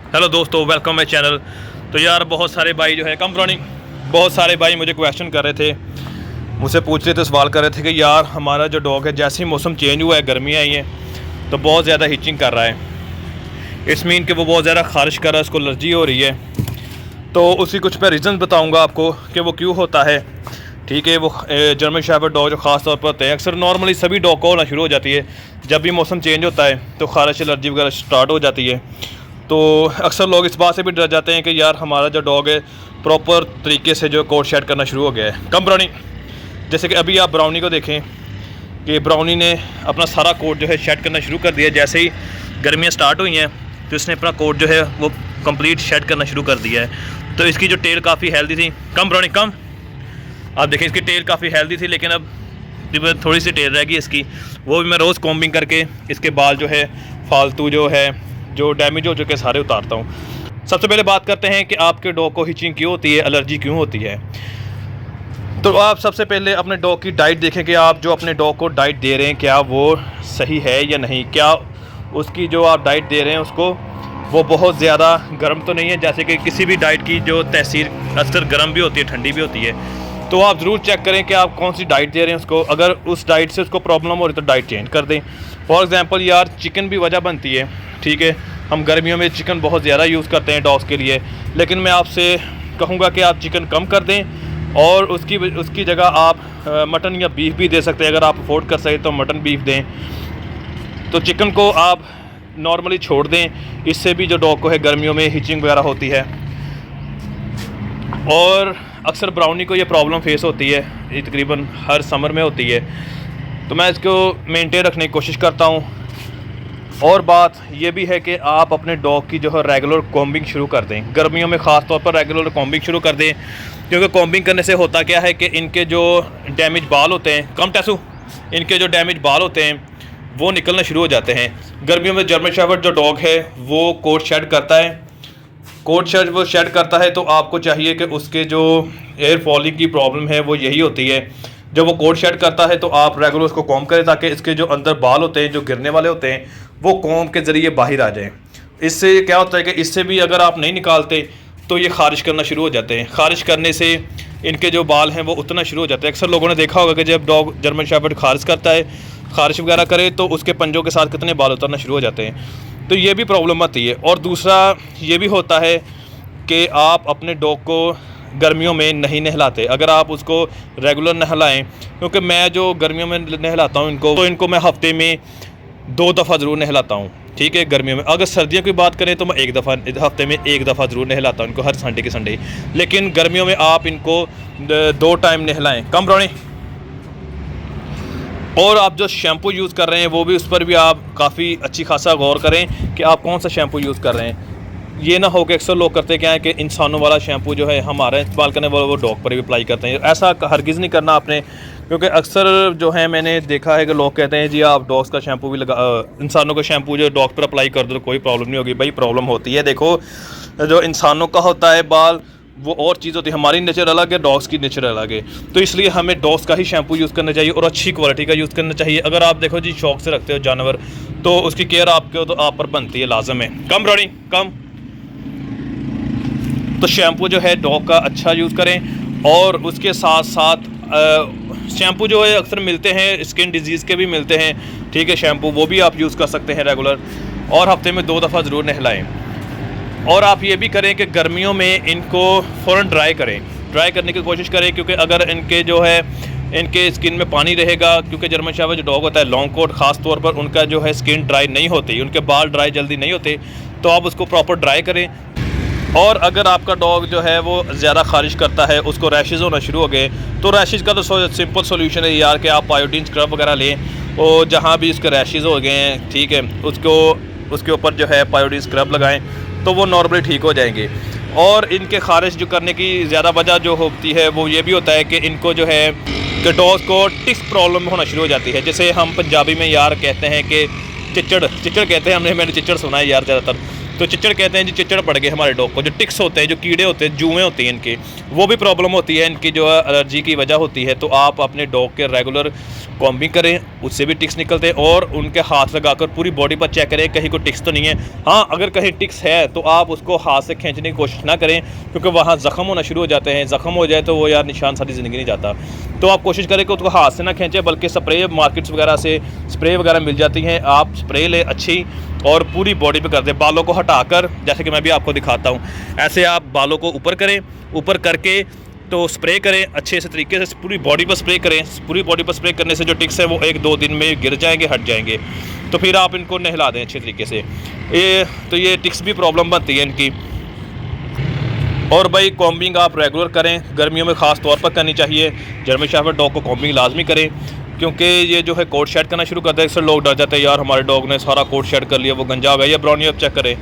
Hello दोस्तों, welcome my channel. तो यार बहुत सारे भाई जो है बहुत सारे भाई मुझे क्वेश्चन कर रहे थे, मुझसे पूछ रहे थे, सवाल कर रहे थे कि यार हमारा जो डॉग है जैसे ही मौसम चेंज हुआ है, गर्मी आई है तो बहुत ज़्यादा हीचिंग कर रहा है। इट्स मीन कि वो बहुत ज़्यादा खारिश कर रहा है, उसको एलर्जी हो रही है। तो उसी कुछ मैं रीज़न बताऊँगा आपको कि वो क्यों होता है। ठीक है, वो जर्मन शेफर्ड डॉग जो ख़ास तौर पर होते हैं, अक्सर नॉर्मली सभी डॉग को होना शुरू हो जाती है जब भी मौसम चेंज होता है, तो खारिश एलर्जी वगैरह स्टार्ट हो जाती है। तो अक्सर लोग इस बात से भी डर जाते हैं कि यार हमारा जो डॉग है प्रॉपर तरीके से जो कोट शेड करना शुरू हो गया है। कम ब्राउनी, जैसे कि अभी आप ब्राउनी को देखें कि ब्राउनी ने अपना सारा कोट जो है शेड करना शुरू कर दिया। जैसे ही गर्मियाँ स्टार्ट हुई हैं तो इसने अपना कोट जो है वो कंप्लीट शेड करना शुरू कर दिया है। तो इसकी जो टेल काफ़ी हेल्दी थी, कम ब्राउनी कम, आप देखें इसकी टेल काफ़ी हेल्दी थी, लेकिन अब थोड़ी सी टेल रह गई इसकी। वो भी मैं रोज़ कॉम्बिंग करके इसके बाल जो है फालतू जो डैमेज हो चुके सारे उतारता हूँ। सबसे पहले बात करते हैं कि आपके डॉग को हिचिंग क्यों होती है, एलर्जी क्यों होती है। तो आप सबसे पहले अपने डॉग की डाइट देखें कि आप जो अपने डॉग को डाइट दे रहे हैं क्या वो सही है या नहीं। क्या उसकी जो आप डाइट दे रहे हैं उसको वो बहुत ज़्यादा गर्म तो नहीं है, जैसे कि किसी भी डाइट की जो तसीर अक्सर गर्म भी होती है, ठंडी भी होती है। तो आप ज़रूर चेक करें कि आप कौन सी डाइट दे रहे हैं उसको। अगर उस डाइट से उसको प्रॉब्लम हो रही तो डाइट चेंज कर दें। फॉर एग्ज़ाम्पल यार चिकन भी वजह बनती है, ठीक है, हम गर्मियों में चिकन बहुत ज़्यादा यूज़ करते हैं डॉग्स के लिए, लेकिन मैं आपसे कहूँगा कि आप चिकन कम कर दें और उसकी जगह आप मटन या बीफ भी दे सकते हैं। अगर आप अफोर्ड कर सकें तो मटन बीफ दें। तो चिकन को आप नॉर्मली छोड़ दें, इससे भी जो डॉग को है गर्मियों में हिचिंग वगैरह होती है। और अक्सर ब्राउनी को ये प्रॉब्लम फेस होती है, ये तकरीबन हर समर में होती है। तो मैं इसको मेंटेन रखने की कोशिश करता हूँ। और बात ये भी है कि आप अपने डॉग की जो है रेगुलर कॉम्बिंग शुरू कर दें। गर्मियों में ख़ास तौर पर रेगुलर कॉम्बिंग शुरू कर दें, क्योंकि कॉम्बिंग करने से होता क्या है कि इनके जो डैमेज बाल होते हैं, कम टैसू, इनके जो डैमेज बाल होते हैं वो निकलना शुरू हो जाते हैं। गर्मियों में जर्मन शेफर्ड जो डॉग है वो कोट शेड करता है, कोट शेड वो शेड करता है। तो आपको चाहिए कि उसके जो एयर फॉलिंग की प्रॉब्लम है वो यही होती है। जब वो कोट शेड करता है तो आप रेगुलर उसको कॉम्ब करें, ताकि इसके जो अंदर बाल होते हैं जो गिरने वाले होते हैं वो कॉम्ब के ज़रिए बाहर आ जाएं। इससे क्या होता है कि इससे भी अगर आप नहीं निकालते तो ये खारिश करना शुरू हो जाते हैं। खारिश करने से इनके जो बाल हैं वो उतना शुरू हो जाते हैं। अक्सर लोगों ने देखा होगा कि जब डॉग जर्मन शेफर्ड खारिश करता है, खारिश वगैरह करे, तो उसके पंजों के साथ कितने बाल उतरना शुरू हो जाते हैं। तो ये भी प्रॉब्लम आती है। और दूसरा ये भी होता है कि आप अपने डॉग को गर्मियों में नहीं नहलाते। अगर आप उसको रेगुलर नहलाएं, क्योंकि मैं जो गर्मियों में नहलाता हूं इनको मैं हफ्ते में 2 दफ़ा ज़रूर नहलाता हूं, ठीक है, गर्मियों में। अगर सर्दियों की बात करें तो मैं हफ्ते में 1 दफ़ा ज़रूर नहलाता हूं इनको, हर संडे के संडे। लेकिन गर्मियों में आप इनको 2 टाइम नहलाएँ, कम ब्राउनी। और आप जो शैम्पू यूज़ कर रहे हैं वो भी, उस पर भी आप काफ़ी अच्छी खासा गौर करें कि आप कौन सा शैम्पू यूज़ कर रहे हैं। ये ना हो कि अक्सर लोग करते क्या है कि इंसानों वाला शैम्पू जो है हमारा इस्तेमाल करने वाला वो डॉग पर भी अप्लाई करते हैं। ऐसा हरगिज़ नहीं करना आपने, क्योंकि अक्सर जो है मैंने देखा है कि लोग कहते हैं जी आप डॉग्स का शैम्पू भी इंसानों का शैम्पू जो डॉग पर अप्लाई कर दो तो कोई प्रॉब्लम नहीं होगी। भाई प्रॉब्लम होती है। देखो, जो इंसानों का होता है बाल वो और चीज़ होती है, हमारी नेचर अलग है, डॉग्स की नेचर अलग है। तो इसलिए हमें डॉग्स का ही शैम्पू यूज़ करना चाहिए और अच्छी क्वालिटी का यूज़ करना चाहिए। अगर आप देखो जी शौक से रखते हो जानवर, तो उसकी केयर आपके तो आप पर बनती है, लाजम है। कम ब्राउनी कम। तो शैम्पू जो है डॉग का अच्छा यूज़ करें। और उसके साथ साथ शैम्पू जो है अक्सर मिलते हैं, स्किन डिजीज़ के भी मिलते हैं, ठीक है, शैम्पू वो भी आप यूज़ कर सकते हैं रेगुलर। और हफ्ते में 2 दफ़ा ज़रूर नहलाएं। और आप ये भी करें कि गर्मियों में इनको फ़ौरन ड्राई करें, ड्राई करने की कोशिश करें, क्योंकि अगर इनके जो है इनके स्किन में पानी रहेगा, क्योंकि जर्मन शेफर्ड जो डॉग होता है लॉन्ग कोट ख़ास तौर पर, उनका जो है स्किन ड्राई नहीं होती, उनके बाल ड्राई जल्दी नहीं होते। तो आप उसको प्रॉपर ड्राई करें। और अगर आपका डॉग जो है वो ज़्यादा खारिश करता है, उसको रैशेज़ होना शुरू हो गए, तो रैशेज़ का तो सिंपल सोल्यूशन है यार कि आप आयोडीन स्क्रब वगैरह लें और जहाँ भी उसके रैशेज़ हो गए हैं, ठीक है, उसके ऊपर जो है आयोडीन स्क्रब लगाएं तो वो नॉर्मली ठीक हो जाएंगे। और इनके खारिश जो करने की ज़्यादा वजह जो होती है वो ये भी होता है कि इनको जो है कि डॉग्स को टिक्स प्रॉब्लम होना शुरू हो जाती है। जैसे हम पंजाबी में यार कहते हैं कि चिच्चड़ कहते हैं, मैंने चिच्चड़ सुना है यार ज़्यादातर। तो चिच्चड़ कहते हैं जी, चिच्चड़ पड़ गए हमारे डॉग को। जो टिक्स होते हैं, जो कीड़े होते हैं, जुएँ होती हैं इनके, वो भी प्रॉब्लम होती है, इनकी जो एलर्जी की वजह होती है। तो आप अपने डॉग के रेगुलर कॉम्बिंग करें, उससे भी टिक्स निकलते हैं। और उनके हाथ लगाकर पूरी बॉडी पर चेक करें कहीं कोई टिक्स तो नहीं है। हाँ, अगर कहीं टिक्स है तो आप उसको हाथ से खींचने की कोशिश ना करें, क्योंकि वहाँ ज़ख़म होना शुरू हो जाते हैं। ज़ख़म हो जाए तो वो यार निशान सारी ज़िंदगी नहीं जाता। तो आप कोशिश करें कि उसको हाथ से ना खींचें, बल्कि स्प्रे मार्केट्स वगैरह से स्प्रे वगैरह मिल जाती हैं, आप स्प्रे लें अच्छी और पूरी बॉडी पे कर दें। बालों को हटाकर, जैसे कि मैं भी आपको दिखाता हूँ, ऐसे आप बालों को ऊपर करें, ऊपर करके तो स्प्रे करें अच्छे से तरीके से, पूरी बॉडी पर स्प्रे करें। पूरी बॉडी पर स्प्रे करने से जो टिक्स है वो 1-2 दिन में गिर जाएंगे, हट जाएंगे। तो फिर आप इनको नहला दें अच्छे तरीके से। ये टिक्स भी प्रॉब्लम बनती है इनकी। और भाई कॉम्बिंग आप रेगुलर करें, गर्मियों में ख़ास तौर पर करनी चाहिए। जर्मन शेफर्ड डॉग को कॉम्बिंग लाजमी करें, क्योंकि ये जो है कोट शेड करना शुरू करता है। इससे लोग डर जाते हैं, यार हमारे डॉग ने सारा कोट शेड कर लिया, वो गंजा हो गया। ये ब्राउनी आप चेक करें,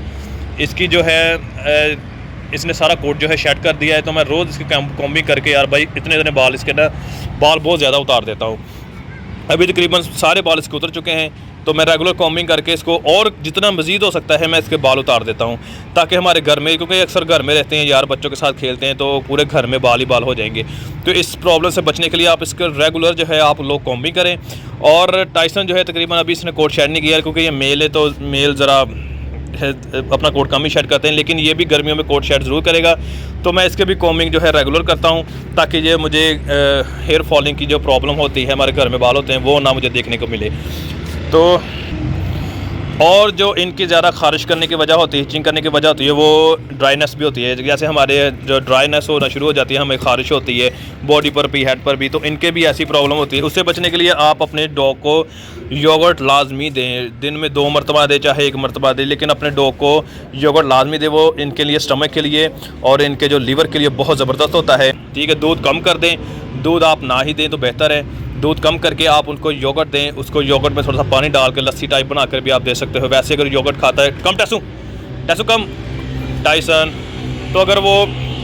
इसकी जो है इसने सारा कोट जो है शेड कर दिया है। तो मैं रोज़ इसकी कॉम्बिंग करके यार भाई इतने बाल इसके ना बाल बहुत ज़्यादा उतार देता हूँ। अभी तकरीबन सारे बाल इसके उतर चुके हैं, तो मैं रेगुलर कॉम्बिंग करके इसको और जितना मज़ीद हो सकता है मैं इसके बाल उतार देता हूँ, ताकि हमारे घर में, क्योंकि अक्सर घर में रहते हैं यार, बच्चों के साथ खेलते हैं, तो पूरे घर में बाल ही बाल हो जाएंगे। तो इस प्रॉब्लम से बचने के लिए आप इसके रेगुलर जो है आप लोग कॉम्बिंग करें। और टाइसन जो है तकरीबन अभी इसने कोट शेड नहीं किया, क्योंकि ये मेल है, तो मेल ज़रा अपना कोट कम ही शेड करते हैं, लेकिन ये भी गर्मियों में कोट शेड ज़रूर करेगा। तो मैं इसके भी कॉम्बिंग जो है रेगुलर करता हूँ, ताकि ये मुझे हेयर फॉलिंग की जो प्रॉब्लम होती है, हमारे घर में बाल होते हैं, वो ना मुझे देखने को मिले। तो और जो इनकी ज़्यादा ख़ारिश करने की वजह होती है, इचिंग करने की वजह होती है, वो ड्राइनेस भी होती है। जैसे हमारे जो ड्राइनेस होना शुरू हो जाती है, हमें ख़ारिश होती है बॉडी पर भी, हेड पर भी, तो इनके भी ऐसी प्रॉब्लम होती है। उससे बचने के लिए आप अपने डॉग को योगर्ट लाजमी दें। दिन में 2 मरतबा दें, चाहे 1 मरतबा दें, लेकिन अपने डॉग को योगर्ट लाजमी दें। वो इनके लिए, स्टमक के लिए और इनके जो लीवर के लिए बहुत ज़बरदस्त होता है। ठीक है, दूध कम कर दें, दूध आप ना ही दें तो बेहतर है। दूध कम करके आप उनको योगर्ट दें, उसको योगर्ट में थोड़ा सा पानी डाल कर लस्सी टाइप बनाकर भी आप दे सकते हो। वैसे अगर योगर्ट खाता है, कम टैसू कम टाइसन, तो अगर वो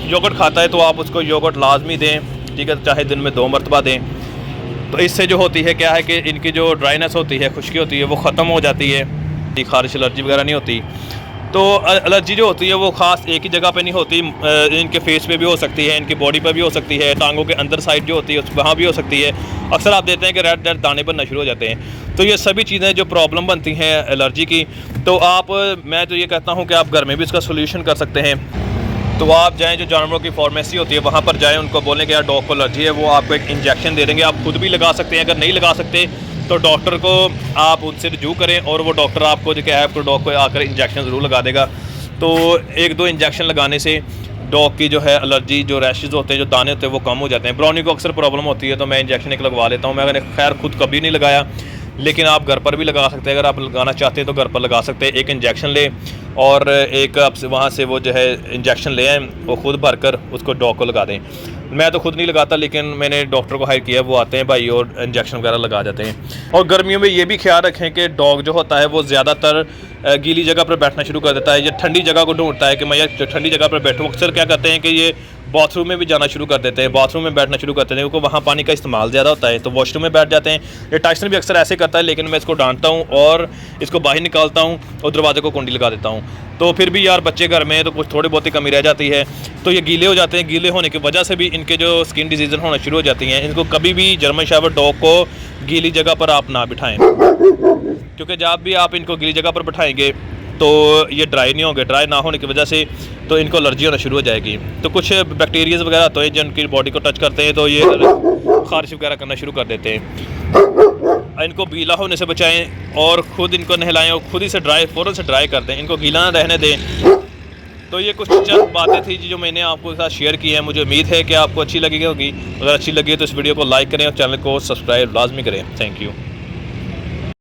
योगर्ट खाता है तो आप उसको योगर्ट लाजमी दें। ठीक है, चाहे दिन में 2 मरतबा दें। तो इससे जो होती है क्या है कि इनकी जो ड्राइनेस होती है, खुश्की होती है, वो ख़त्म हो जाती है। ख़ारिश एलर्जी वगैरह नहीं होती। तो एलर्जी जो होती है वो ख़ास एक ही जगह पे नहीं होती, इनके फेस पे भी हो सकती है, इनकी बॉडी पे भी हो सकती है, टांगों के अंदर साइड जो होती है वहाँ भी हो सकती है। अक्सर आप देते हैं कि रेड रेड दाने बनना शुरू हो जाते हैं। तो ये सभी चीज़ें जो प्रॉब्लम बनती हैं एलर्जी की, तो मैं तो ये कहता हूँ कि आप घर में भी इसका सोल्यूशन कर सकते हैं। तो आप जाएँ, जो जानवरों की फार्मेसी होती है वहाँ पर जाएँ, उनको बोलें कि यार डॉग को एलर्जी है, वो आपको एक इंजेक्शन दे देंगे। आप खुद भी लगा सकते हैं, अगर नहीं लगा सकते तो डॉक्टर को आप उनसे रजू करें, और वो डॉक्टर आपको जो क्या है, आपको डॉग को आकर इंजेक्शन ज़रूर लगा देगा। तो 1-2 इंजेक्शन लगाने से डॉग की जो है एलर्जी, जो रैशेज़ होते हैं, जो दाने होते हैं, वो कम हो जाते हैं। ब्राउनी को अक्सर प्रॉब्लम होती है, तो मैं इंजेक्शन एक लगवा लेता हूँ। मैंने खैर खुद कभी नहीं लगाया, लेकिन आप घर पर भी लगा सकते हैं। अगर आप लगाना चाहते हैं तो घर पर लगा सकते हैं। एक इंजेक्शन लें और एक आप वहाँ से वो जो है इंजेक्शन ले आएँ, वो खुद भर कर उसको डॉग को लगा दें। मैं तो खुद नहीं लगाता, लेकिन मैंने डॉक्टर को हायर किया है, वो आते हैं भाई और इंजेक्शन वगैरह लगा जाते हैं। और गर्मियों में ये भी ख्याल रखें कि डॉग जो होता है वो ज़्यादातर गीली जगह पर बैठना शुरू कर देता है। ये ठंडी जगह को ढूंढता है कि मैं यार ठंडी जगह पर बैठूँ। अक्सर क्या करते हैं कि ये बाथरूम में भी जाना शुरू कर देते हैं, बाथरूम में बैठना शुरू करते हैं, क्योंकि वहाँ पानी का इस्तेमाल ज़्यादा होता है, तो वॉशरूम में बैठ जाते हैं। ये टाइसन भी अक्सर ऐसे करता है, लेकिन मैं इसको डांटता हूँ और इसको बाहर निकालता हूँ और दरवाजे को कुंडी लगा देता हूँ। तो फिर भी यार बच्चे घर में, तो कुछ थोड़ी बहुत ही कमी रह जाती है, तो ये गीले हो जाते हैं। गीले होने की वजह से भी इनके जो स्किन डिजीज़ होना शुरू हो जाती हैं। इनको कभी भी जर्मन शेफर्ड डॉग को गीली जगह पर आप ना बिठाएँ, क्योंकि जब भी आप इनको गीली जगह पर बिठाएँगे तो ये ड्राई नहीं होंगे। ड्राई ना होने की वजह से तो इनको एलर्जी होना शुरू हो जाएगी। तो कुछ बैक्टीरियाज वगैरह तो हैं जो इनकी बॉडी को टच करते हैं, तो ये ख़ारिश वगैरह करना शुरू कर देते हैं। इनको गीला होने से बचाएं और ख़ुद इनको नहलाएं और खुद ही से फ़ौरन से ड्राई कर दें, इनको गीला ना रहने दें। तो ये कुछ चंद बातें थी जो मैंने आपके साथ शेयर की हैं। मुझे उम्मीद है कि आपको अच्छी लगी होगी। अगर अच्छी लगी तो इस वीडियो को लाइक करें और चैनल को सब्सक्राइब लाजमी करें। Thank you.